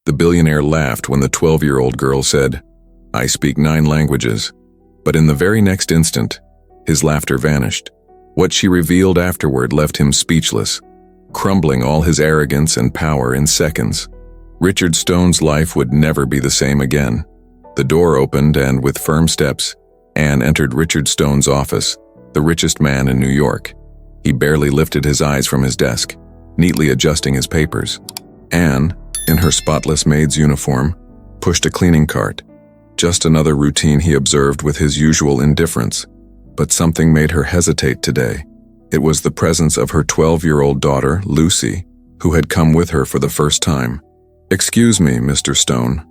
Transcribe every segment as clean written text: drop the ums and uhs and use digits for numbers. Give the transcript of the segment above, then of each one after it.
The billionaire laughed when the 12-year-old girl said, "I speak 9 languages." But in the very next instant, his laughter vanished. What she revealed afterward left him speechless, crumbling all his arrogance and power in seconds. Richard Stone's life would never be the same again. The door opened and, with firm steps, Anne entered Richard Stone's office, the richest man in New York. He barely lifted his eyes from his desk, neatly adjusting his papers. Anne, in her spotless maid's uniform, pushed a cleaning cart. Just another routine, he observed with his usual indifference. But something made her hesitate today. It was the presence of her 12-year-old daughter, Lucy, who had come with her for the first time. "Excuse me, Mr. Stone.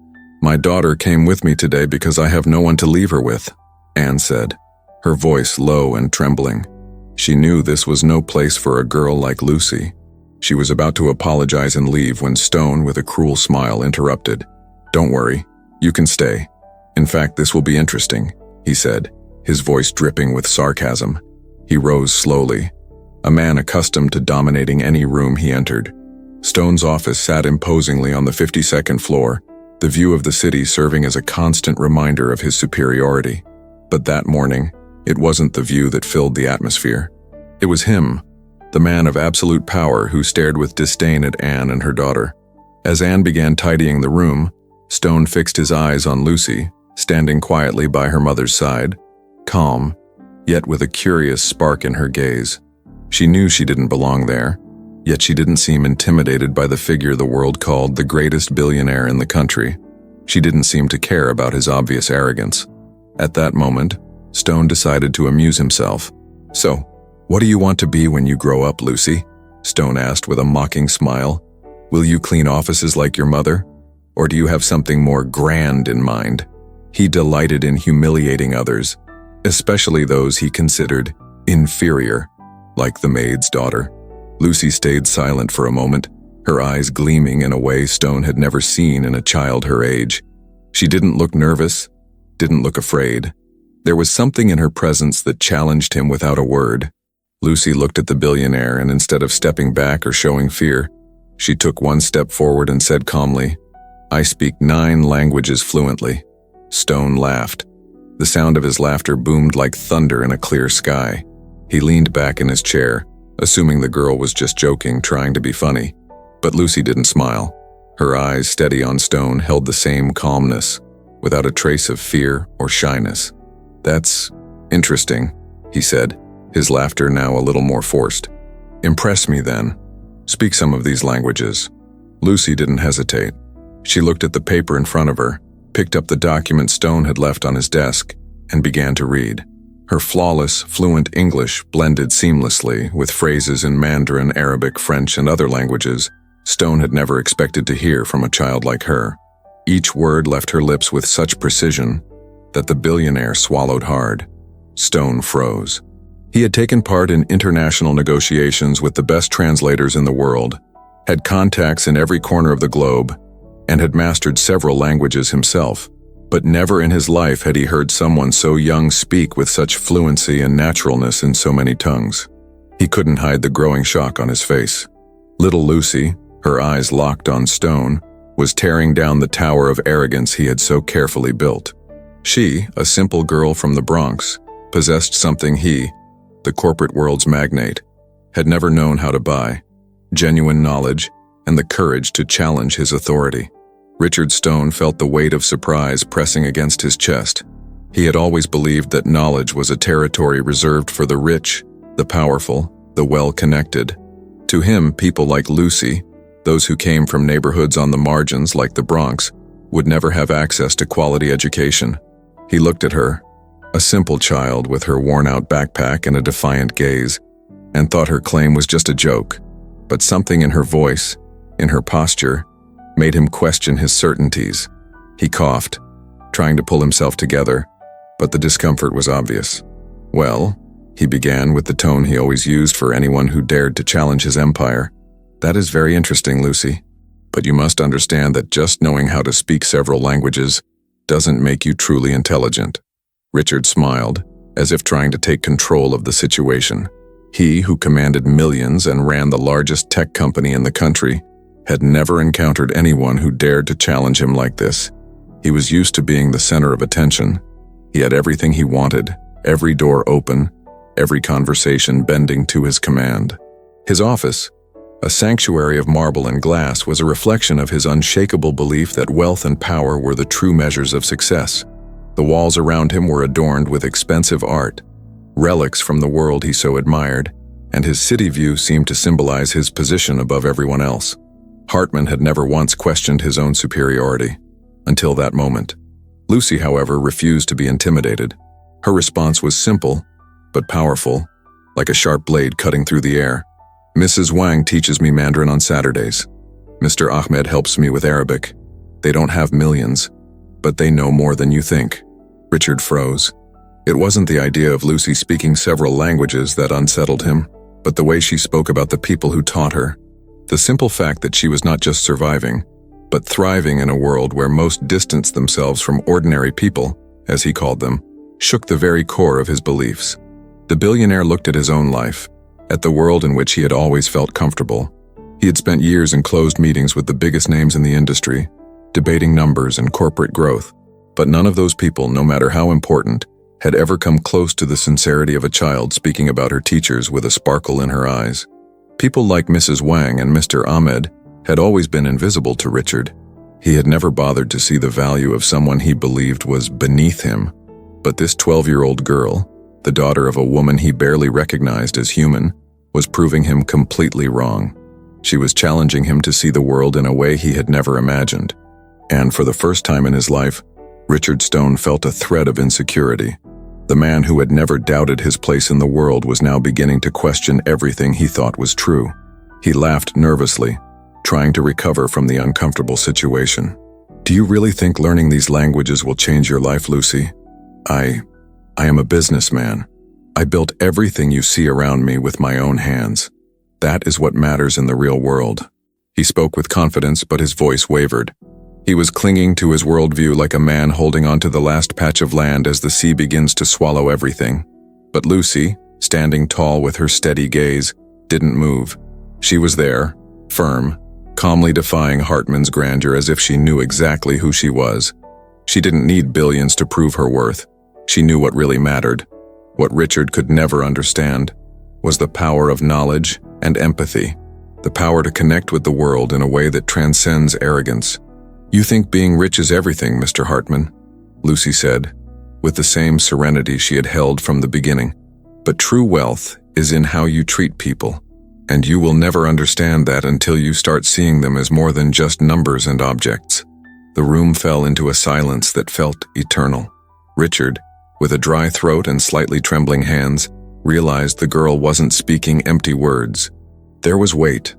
My daughter came with me today because I have no one to leave her with," Anne said, her voice low and trembling. She knew this was no place for a girl like Lucy. She was about to apologize and leave when Stone, with a cruel smile, interrupted. "Don't worry, you can stay. In fact, this will be interesting," he said, his voice dripping with sarcasm. He rose slowly, a man accustomed to dominating any room he entered. Stone's office sat imposingly on the 52nd floor, the view of the city serving as a constant reminder of his superiority. But that morning, it wasn't the view that filled the atmosphere. It was him, the man of absolute power who stared with disdain at Anne and her daughter. As Anne began tidying the room, Stone fixed his eyes on Lucy, standing quietly by her mother's side, calm, yet with a curious spark in her gaze. She knew she didn't belong there, yet she didn't seem intimidated by the figure the world called the greatest billionaire in the country. She didn't seem to care about his obvious arrogance. At that moment, Stone decided to amuse himself. "So, what do you want to be when you grow up, Lucy?" Stone asked with a mocking smile. "Will you clean offices like your mother? Or do you have something more grand in mind?" He delighted in humiliating others, especially those he considered inferior, like the maid's daughter. Lucy stayed silent for a moment, her eyes gleaming in a way Stone had never seen in a child her age. She didn't look nervous, didn't look afraid. There was something in her presence that challenged him without a word. Lucy looked at the billionaire, and instead of stepping back or showing fear, she took one step forward and said calmly, "I speak 9 languages fluently." Stone laughed. The sound of his laughter boomed like thunder in a clear sky. He leaned back in his chair, assuming the girl was just joking, trying to be funny. But Lucy didn't smile. Her eyes, steady on Stone, held the same calmness, without a trace of fear or shyness. "That's interesting," he said, his laughter now a little more forced. "Impress me then. Speak some of these languages." Lucy didn't hesitate. She looked at the paper in front of her, picked up the document Stone had left on his desk, and began to read. Her flawless, fluent English blended seamlessly with phrases in Mandarin, Arabic, French, and other languages Stone had never expected to hear from a child like her. Each word left her lips with such precision that the billionaire swallowed hard. Stone froze. He had taken part in international negotiations with the best translators in the world, had contacts in every corner of the globe, and had mastered several languages himself. But never in his life had he heard someone so young speak with such fluency and naturalness in so many tongues. He couldn't hide the growing shock on his face. Little Lucy, her eyes locked on Stone, was tearing down the tower of arrogance he had so carefully built. She, a simple girl from the Bronx, possessed something he, the corporate world's magnate, had never known how to buy: genuine knowledge and the courage to challenge his authority. Richard Stone felt the weight of surprise pressing against his chest. He had always believed that knowledge was a territory reserved for the rich, the powerful, the well-connected. To him, people like Lucy, those who came from neighborhoods on the margins like the Bronx, would never have access to quality education. He looked at her, a simple child with her worn-out backpack and a defiant gaze, and thought her claim was just a joke. But something in her voice, in her posture, made him question his certainties. He coughed, trying to pull himself together, but the discomfort was obvious. "Well," he began with the tone he always used for anyone who dared to challenge his empire, "that is very interesting, Lucy. But you must understand that just knowing how to speak several languages doesn't make you truly intelligent." Richard smiled, as if trying to take control of the situation. He, who commanded millions and ran the largest tech company in the country, had never encountered anyone who dared to challenge him like this. He was used to being the center of attention. He had everything he wanted, every door open, every conversation bending to his command. His office, a sanctuary of marble and glass, was a reflection of his unshakable belief that wealth and power were the true measures of success. The walls around him were adorned with expensive art, relics from the world he so admired, and his city view seemed to symbolize his position above everyone else. Hartman had never once questioned his own superiority, until that moment. Lucy, however, refused to be intimidated. Her response was simple, but powerful, like a sharp blade cutting through the air. Mrs. Wang teaches me Mandarin on Saturdays. Mr. Ahmed helps me with Arabic. They don't have millions, but they know more than you think. Richard froze. It wasn't the idea of Lucy speaking several languages that unsettled him, but the way she spoke about the people who taught her. The simple fact that she was not just surviving, but thriving in a world where most distanced themselves from ordinary people, as he called them, shook the very core of his beliefs. The billionaire looked at his own life, at the world in which he had always felt comfortable. He had spent years in closed meetings with the biggest names in the industry, debating numbers and corporate growth. But none of those people, no matter how important, had ever come close to the sincerity of a child speaking about her teachers with a sparkle in her eyes. People like Mrs. Wang and Mr. Ahmed had always been invisible to Richard. He had never bothered to see the value of someone he believed was beneath him. But this 12-year-old girl, the daughter of a woman he barely recognized as human, was proving him completely wrong. She was challenging him to see the world in a way he had never imagined. And for the first time in his life, Richard Stone felt a thread of insecurity. The man who had never doubted his place in the world was now beginning to question everything he thought was true. He laughed nervously, trying to recover from the uncomfortable situation. "Do you really think learning these languages will change your life, Lucy? I am a businessman. I built everything you see around me with my own hands. That is what matters in the real world." He spoke with confidence, but his voice wavered. He was clinging to his worldview like a man holding onto the last patch of land as the sea begins to swallow everything. But Lucy, standing tall with her steady gaze, didn't move. She was there, firm, calmly defying Hartman's grandeur as if she knew exactly who she was. She didn't need billions to prove her worth. She knew what really mattered. What Richard could never understand was the power of knowledge and empathy, the power to connect with the world in a way that transcends arrogance. "You think being rich is everything, Mr. Hartman," Lucy said, with the same serenity she had held from the beginning. "But true wealth is in how you treat people, and you will never understand that until you start seeing them as more than just numbers and objects." The room fell into a silence that felt eternal. Richard, with a dry throat and slightly trembling hands, realized the girl wasn't speaking empty words. There was weight,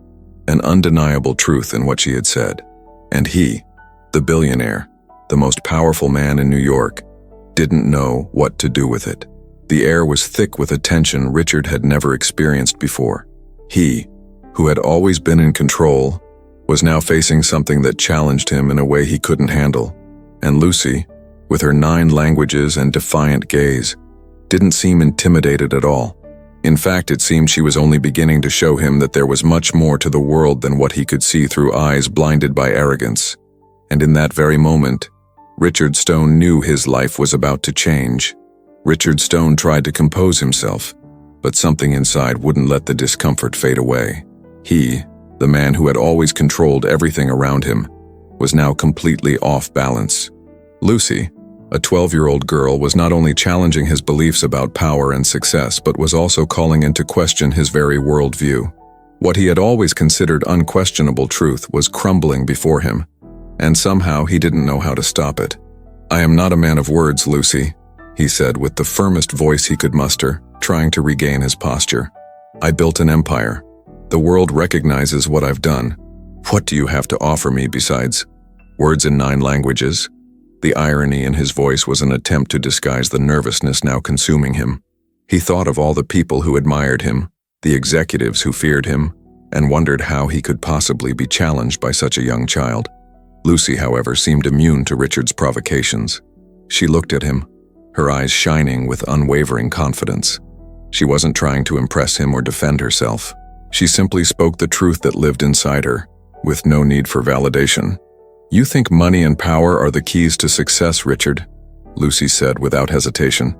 an undeniable truth in what she had said. And he, the billionaire, the most powerful man in New York, didn't know what to do with it. The air was thick with a tension Richard had never experienced before. He, who had always been in control, was now facing something that challenged him in a way he couldn't handle. And Lucy, with her 9 languages and defiant gaze, didn't seem intimidated at all. In fact, it seemed she was only beginning to show him that there was much more to the world than what he could see through eyes blinded by arrogance. And in that very moment, Richard Stone knew his life was about to change. Richard Stone tried to compose himself, but something inside wouldn't let the discomfort fade away. He, the man who had always controlled everything around him, was now completely off balance. Lucy, a 12-year-old girl, was not only challenging his beliefs about power and success, but was also calling into question his very worldview. What he had always considered unquestionable truth was crumbling before him, and somehow he didn't know how to stop it. "I am not a man of words, Lucy," he said with the firmest voice he could muster, trying to regain his posture. "I built an empire. The world recognizes what I've done. What do you have to offer me besides words in 9 languages?" The irony in his voice was an attempt to disguise the nervousness now consuming him. He thought of all the people who admired him, the executives who feared him, and wondered how he could possibly be challenged by such a young child. Lucy, however, seemed immune to Richard's provocations. She looked at him, her eyes shining with unwavering confidence. She wasn't trying to impress him or defend herself. She simply spoke the truth that lived inside her, with no need for validation. "You think money and power are the keys to success, Richard," Lucy said without hesitation.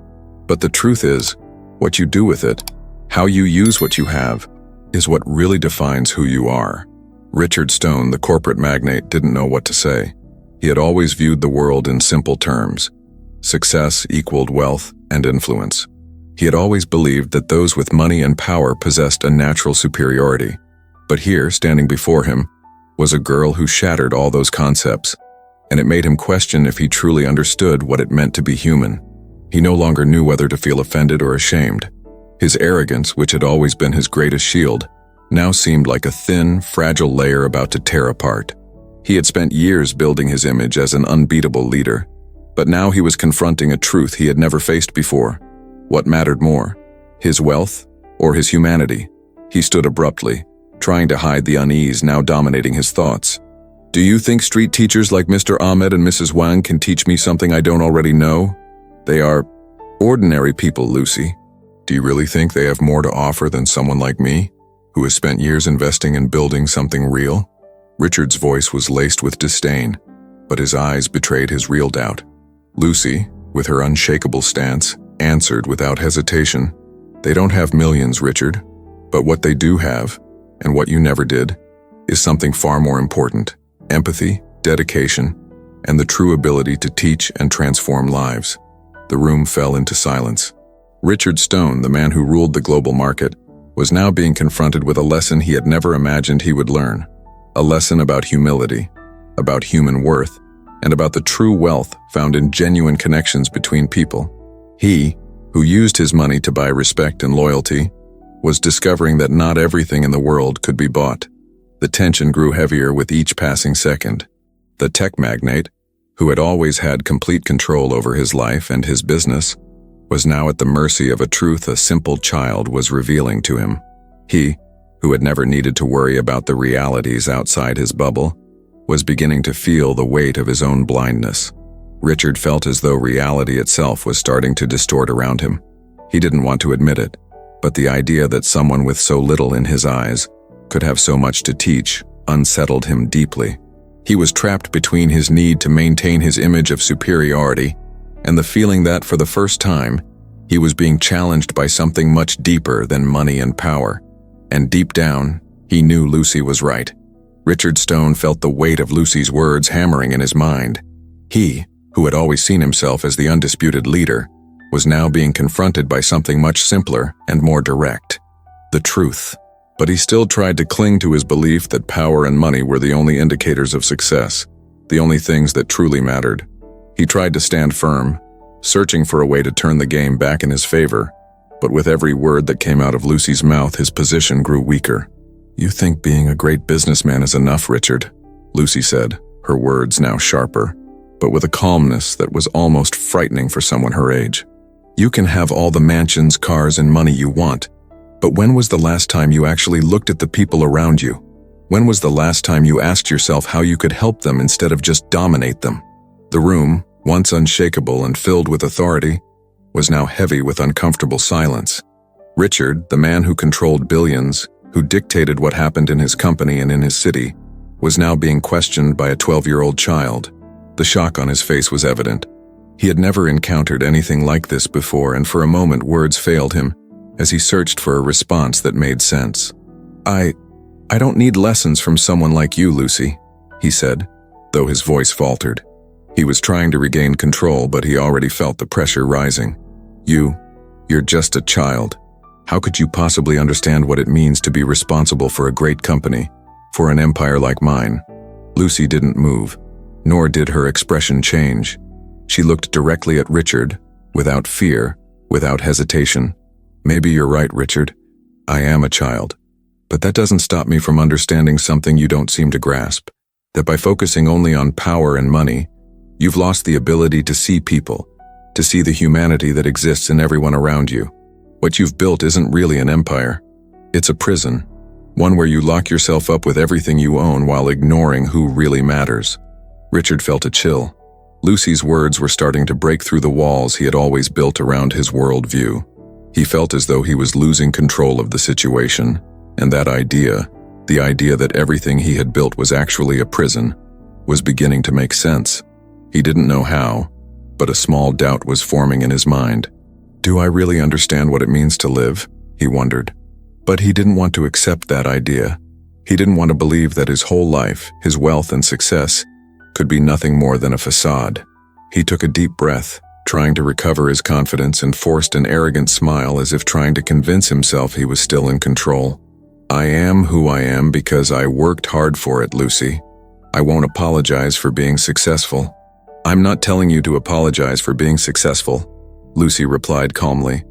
"But the truth is, what you do with it, how you use what you have, is what really defines who you are." Richard Stone, the corporate magnate, didn't know what to say. He had always viewed the world in simple terms. Success equaled wealth and influence. He had always believed that those with money and power possessed a natural superiority. But here, standing before him, was a girl who shattered all those concepts, and it made him question if he truly understood what it meant to be human. He no longer knew whether to feel offended or ashamed. His arrogance, which had always been his greatest shield, now seemed like a thin, fragile layer about to tear apart. He had spent years building his image as an unbeatable leader, but now he was confronting a truth he had never faced before. What mattered more, his wealth or his humanity? He stood abruptly, trying to hide the unease now dominating his thoughts. "Do you think street teachers like Mr. Ahmed and Mrs. Wang can teach me something I don't already know? They are ordinary people, Lucy. Do you really think they have more to offer than someone like me, who has spent years investing in building something real?" Richard's voice was laced with disdain, but his eyes betrayed his real doubt. Lucy, with her unshakable stance, answered without hesitation, "They don't have millions, Richard, but what they do have, and what you never did, is something far more important: empathy, dedication, and the true ability to teach and transform lives." The room fell into silence. Richard Stone, the man who ruled the global market, was now being confronted with a lesson he had never imagined he would learn. A lesson about humility, about human worth, and about the true wealth found in genuine connections between people. He, who used his money to buy respect and loyalty, was discovering that not everything in the world could be bought. The tension grew heavier with each passing second. The tech magnate, who had always had complete control over his life and his business, was now at the mercy of a truth a simple child was revealing to him. He, who had never needed to worry about the realities outside his bubble, was beginning to feel the weight of his own blindness. Richard felt as though reality itself was starting to distort around him. He didn't want to admit it, but the idea that someone with so little in his eyes could have so much to teach unsettled him deeply. He was trapped between his need to maintain his image of superiority and the feeling that, for the first time, he was being challenged by something much deeper than money and power. And deep down, he knew Lucy was right. Richard Stone felt the weight of Lucy's words hammering in his mind. He, who had always seen himself as the undisputed leader, was now being confronted by something much simpler and more direct: the truth. But he still tried to cling to his belief that power and money were the only indicators of success, the only things that truly mattered. He tried to stand firm, searching for a way to turn the game back in his favor, but with every word that came out of Lucy's mouth, his position grew weaker. "You think being a great businessman is enough, Richard," Lucy said, her words now sharper, but with a calmness that was almost frightening for someone her age. "You can have all the mansions, cars, and money you want, but when was the last time you actually looked at the people around you? When was the last time you asked yourself how you could help them instead of just dominate them?" The room, once unshakable and filled with authority, was now heavy with uncomfortable silence. Richard, the man who controlled billions, who dictated what happened in his company and in his city, was now being questioned by a 12-year-old child. The shock on his face was evident. He had never encountered anything like this before, and for a moment words failed him as he searched for a response that made sense. I don't need lessons from someone like you, Lucy," he said, though his voice faltered. He was trying to regain control, but he already felt the pressure rising. You're just a child. How could you possibly understand what it means to be responsible for a great company, for an empire like mine?" Lucy didn't move, nor did her expression change. She looked directly at Richard, without fear, without hesitation. "Maybe you're right, Richard. I am a child. But that doesn't stop me from understanding something you don't seem to grasp, that by focusing only on power and money, you've lost the ability to see people, to see the humanity that exists in everyone around you. What you've built isn't really an empire. It's a prison, one where you lock yourself up with everything you own while ignoring who really matters." Richard felt a chill. Lucy's words were starting to break through the walls he had always built around his worldview. He felt as though he was losing control of the situation, and that idea, The idea that everything he had built was actually a prison was beginning to make sense. He didn't know how, but a small doubt was forming in his mind. Do I really understand what it means to live? He wondered. But he didn't want to accept that idea. He didn't want to believe that his whole life, his wealth and success, could be nothing more than a facade. He took a deep breath, trying to recover his confidence, and forced an arrogant smile as if trying to convince himself he was still in control. I am who I am because I worked hard for it, Lucy. I won't apologize for being successful. I'm not telling you to apologize for being successful, Lucy replied calmly.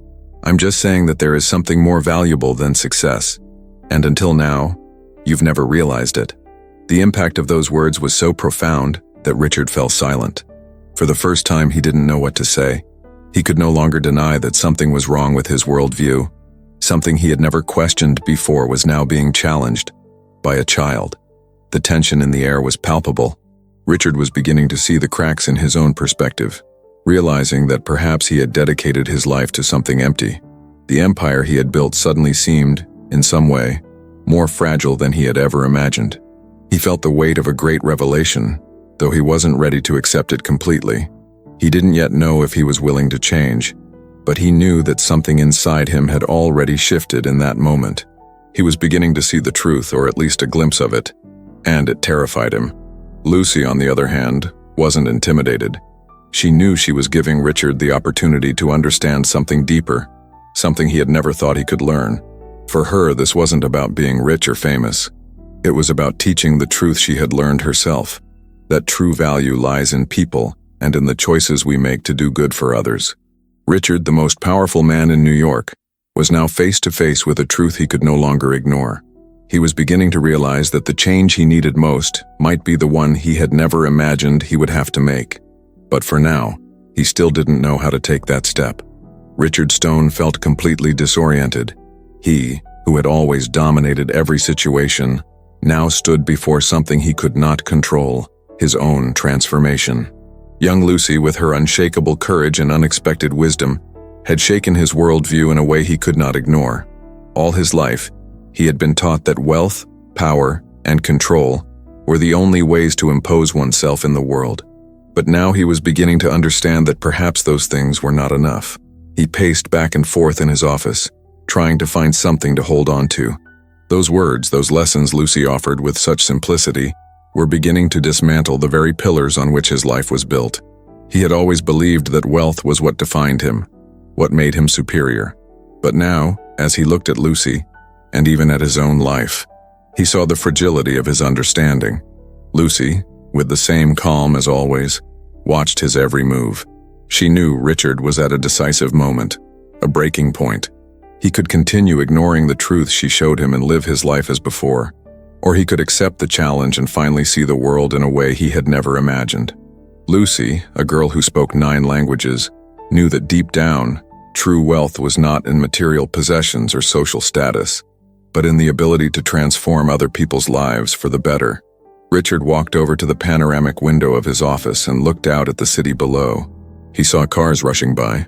I'm just saying that there is something more valuable than success. And until now, you've never realized it. The impact of those words was so profound that Richard fell silent. For the first time, he didn't know what to say. He could no longer deny that something was wrong with his worldview. Something he had never questioned before was now being challenged by a child. The tension in the air was palpable. Richard was beginning to see the cracks in his own perspective, realizing that perhaps he had dedicated his life to something empty. The empire he had built suddenly seemed, in some way, more fragile than he had ever imagined. He felt the weight of a great revelation, though he wasn't ready to accept it completely. He didn't yet know if he was willing to change, but he knew that something inside him had already shifted in that moment. He was beginning to see the truth, or at least a glimpse of it, and it terrified him. Lucy, on the other hand, wasn't intimidated. She knew she was giving Richard the opportunity to understand something deeper, something he had never thought he could learn. For her, this wasn't about being rich or famous. It was about teaching the truth she had learned herself, that true value lies in people and in the choices we make to do good for others. Richard, the most powerful man in New York, was now face to face with a truth he could no longer ignore. He was beginning to realize that the change he needed most might be the one he had never imagined he would have to make. But for now, he still didn't know how to take that step. Richard Stone felt completely disoriented. He, who had always dominated every situation, now stood before something he could not control, his own transformation. Young Lucy, with her unshakable courage and unexpected wisdom, had shaken his worldview in a way he could not ignore. All his life, he had been taught that wealth, power, and control were the only ways to impose oneself in the world. But now he was beginning to understand that perhaps those things were not enough. He paced back and forth in his office, trying to find something to hold on to. Those words, those lessons Lucy offered with such simplicity, were beginning to dismantle the very pillars on which his life was built. He had always believed that wealth was what defined him, what made him superior. But now, as he looked at Lucy, and even at his own life, he saw the fragility of his understanding. Lucy, with the same calm as always, watched his every move. She knew Richard was at a decisive moment, a breaking point. He could continue ignoring the truth she showed him and live his life as before, or he could accept the challenge and finally see the world in a way he had never imagined. Lucy, a girl who spoke 9 languages, knew that deep down, true wealth was not in material possessions or social status, but in the ability to transform other people's lives for the better. Richard walked over to the panoramic window of his office and looked out at the city below. He saw cars rushing by,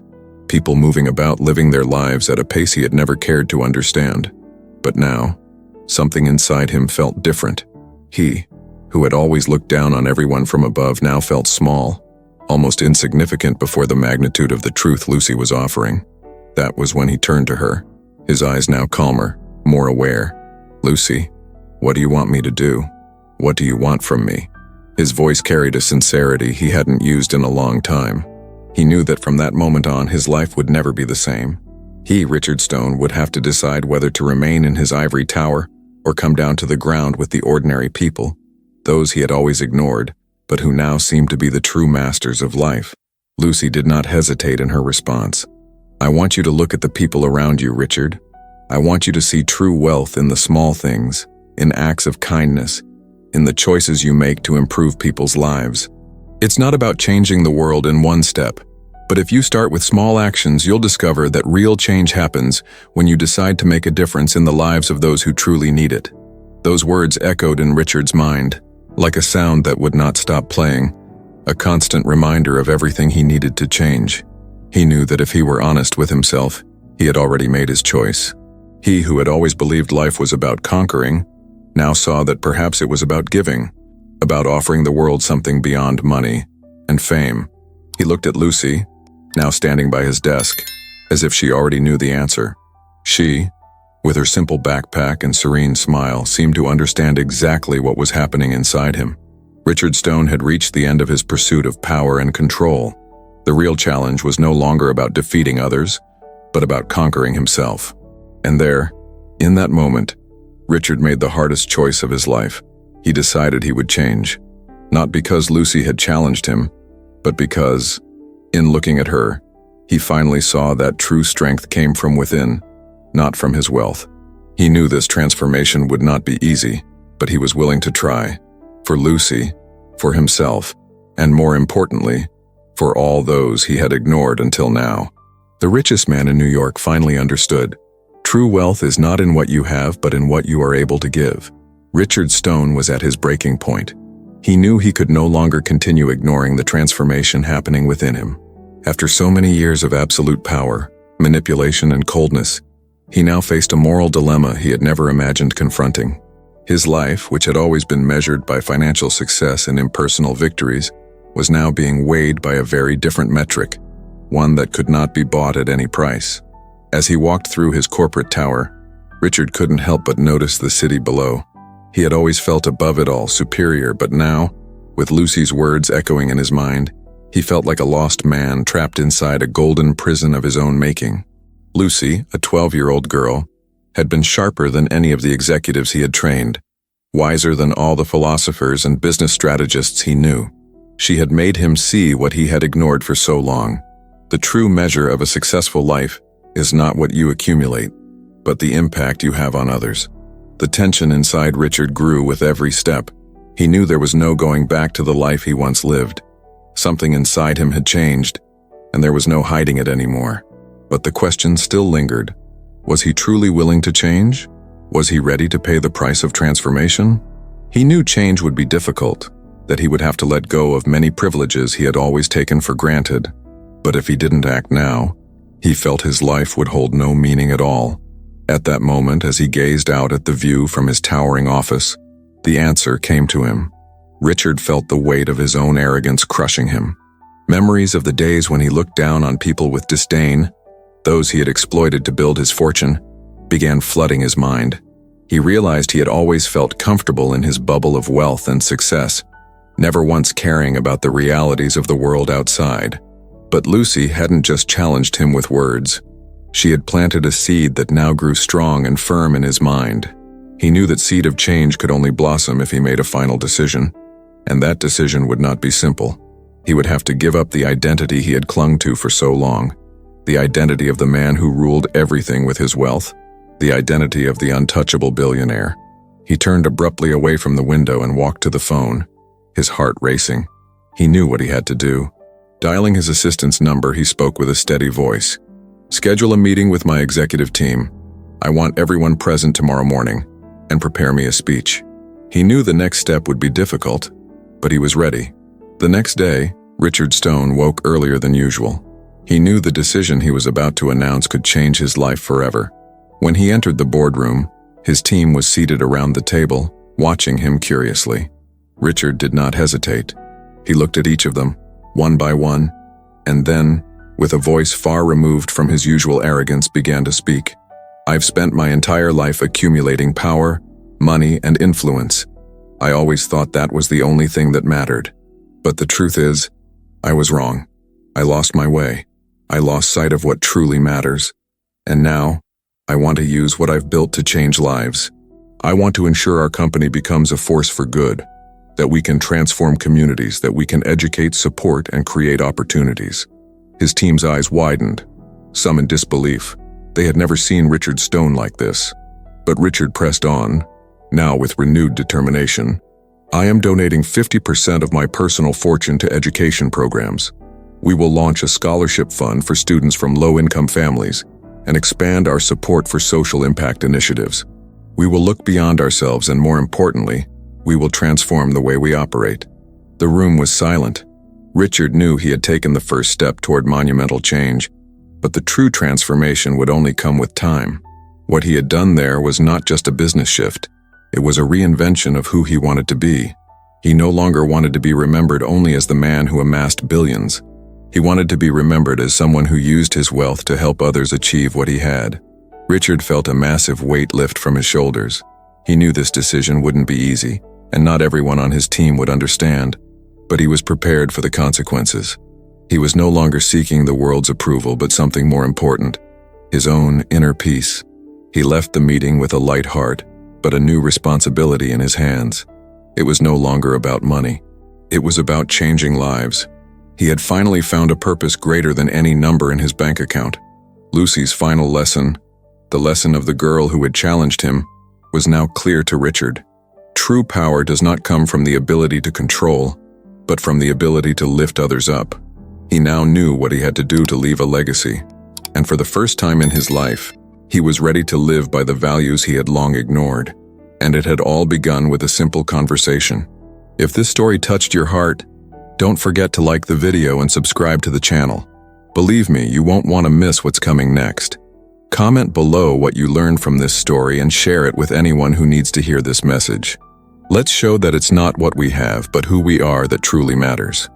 people moving about, living their lives at a pace he had never cared to understand. But now, something inside him felt different. He, who had always looked down on everyone from above, now felt small, almost insignificant before the magnitude of the truth Lucy was offering. That was when he turned to her, his eyes now calmer, more aware. Lucy, what do you want me to do? What do you want from me? His voice carried a sincerity he hadn't used in a long time. He knew that from that moment on, his life would never be the same. He, Richard Stone, would have to decide whether to remain in his ivory tower or come down to the ground with the ordinary people, those he had always ignored, but who now seemed to be the true masters of life. Lucy did not hesitate in her response. I want you to look at the people around you, Richard. I want you to see true wealth in the small things, in acts of kindness, in the choices you make to improve people's lives. It's not about changing the world in one step, but if you start with small actions, you'll discover that real change happens when you decide to make a difference in the lives of those who truly need it. Those words echoed in Richard's mind, like a sound that would not stop playing, a constant reminder of everything he needed to change. He knew that if he were honest with himself, he had already made his choice. He, who had always believed life was about conquering, now saw that perhaps it was about giving, about offering the world something beyond money and fame. He looked at Lucy, now standing by his desk, as if she already knew the answer. She, with her simple backpack and serene smile, seemed to understand exactly what was happening inside him. Richard Stone had reached the end of his pursuit of power and control. The real challenge was no longer about defeating others, but about conquering himself. And there, in that moment, Richard made the hardest choice of his life. He decided he would change. Not because Lucy had challenged him, but because, in looking at her, he finally saw that true strength came from within, not from his wealth. He knew this transformation would not be easy, but he was willing to try. For Lucy, for himself, and more importantly, for all those he had ignored until now. The richest man in New York finally understood. True wealth is not in what you have, but in what you are able to give. Richard Stone was at his breaking point. He knew he could no longer continue ignoring the transformation happening within him. After so many years of absolute power, manipulation, and coldness, he now faced a moral dilemma he had never imagined confronting. His life, which had always been measured by financial success and impersonal victories, was now being weighed by a very different metric, one that could not be bought at any price. As he walked through his corporate tower, Richard couldn't help but notice the city below. He had always felt above it all, superior, but now, with Lucy's words echoing in his mind, he felt like a lost man trapped inside a golden prison of his own making. Lucy, a 12-year-old girl, had been sharper than any of the executives he had trained, wiser than all the philosophers and business strategists he knew. She had made him see what he had ignored for so long. The true measure of a successful life is not what you accumulate, but the impact you have on others. The tension inside Richard grew with every step. He knew there was no going back to the life he once lived. Something inside him had changed, and there was no hiding it anymore. But the question still lingered. Was he truly willing to change? Was he ready to pay the price of transformation? He knew change would be difficult, that he would have to let go of many privileges he had always taken for granted. But if he didn't act now, he felt his life would hold no meaning at all. At that moment, as he gazed out at the view from his towering office, the answer came to him. Richard felt the weight of his own arrogance crushing him. Memories of the days when he looked down on people with disdain, those he had exploited to build his fortune, began flooding his mind. He realized he had always felt comfortable in his bubble of wealth and success, never once caring about the realities of the world outside. But Lucy hadn't just challenged him with words. She had planted a seed that now grew strong and firm in his mind. He knew that seed of change could only blossom if he made a final decision, and that decision would not be simple. He would have to give up the identity he had clung to for so long, the identity of the man who ruled everything with his wealth, the identity of the untouchable billionaire. He turned abruptly away from the window and walked to the phone, his heart racing. He knew what he had to do. Dialing his assistant's number, he spoke with a steady voice. "Schedule a meeting with my executive team. I want everyone present tomorrow morning, and prepare me a speech." He knew the next step would be difficult, but he was ready. The next day, Richard Stone woke earlier than usual. He knew the decision he was about to announce could change his life forever. When he entered the boardroom, his team was seated around the table, watching him curiously. Richard did not hesitate. He looked at each of them, one by one, and then, with a voice far removed from his usual arrogance, began to speak. "I've spent my entire life accumulating power, money, and influence. I always thought that was the only thing that mattered. But the truth is, I was wrong. I lost my way. I lost sight of what truly matters. And now, I want to use what I've built to change lives. I want to ensure our company becomes a force for good, that we can transform communities, that we can educate, support, and create opportunities." His team's eyes widened, some in disbelief. They had never seen Richard Stone like this. But Richard pressed on, now with renewed determination. "I am donating 50% of my personal fortune to education programs. We will launch a scholarship fund for students from low-income families and expand our support for social impact initiatives. We will look beyond ourselves and, more importantly, we will transform the way we operate." The room was silent. Richard knew he had taken the first step toward monumental change, but the true transformation would only come with time. What he had done there was not just a business shift. It was a reinvention of who he wanted to be. He no longer wanted to be remembered only as the man who amassed billions. He wanted to be remembered as someone who used his wealth to help others achieve what he had. Richard felt a massive weight lift from his shoulders. He knew this decision wouldn't be easy, and not everyone on his team would understand, but he was prepared for the consequences. He was no longer seeking the world's approval, but something more important, his own inner peace. He left the meeting with a light heart, but a new responsibility in his hands. It was no longer about money. It was about changing lives. He had finally found a purpose greater than any number in his bank account. Lucy's final lesson, the lesson of the girl who had challenged him, was now clear to Richard. True power does not come from the ability to control, but from the ability to lift others up. He now knew what he had to do to leave a legacy, and for the first time in his life, he was ready to live by the values he had long ignored. And it had all begun with a simple conversation. If this story touched your heart, don't forget to like the video and subscribe to the channel. Believe me, you won't want to miss what's coming next. Comment below what you learned from this story and share it with anyone who needs to hear this message. Let's show that it's not what we have, but who we are that truly matters.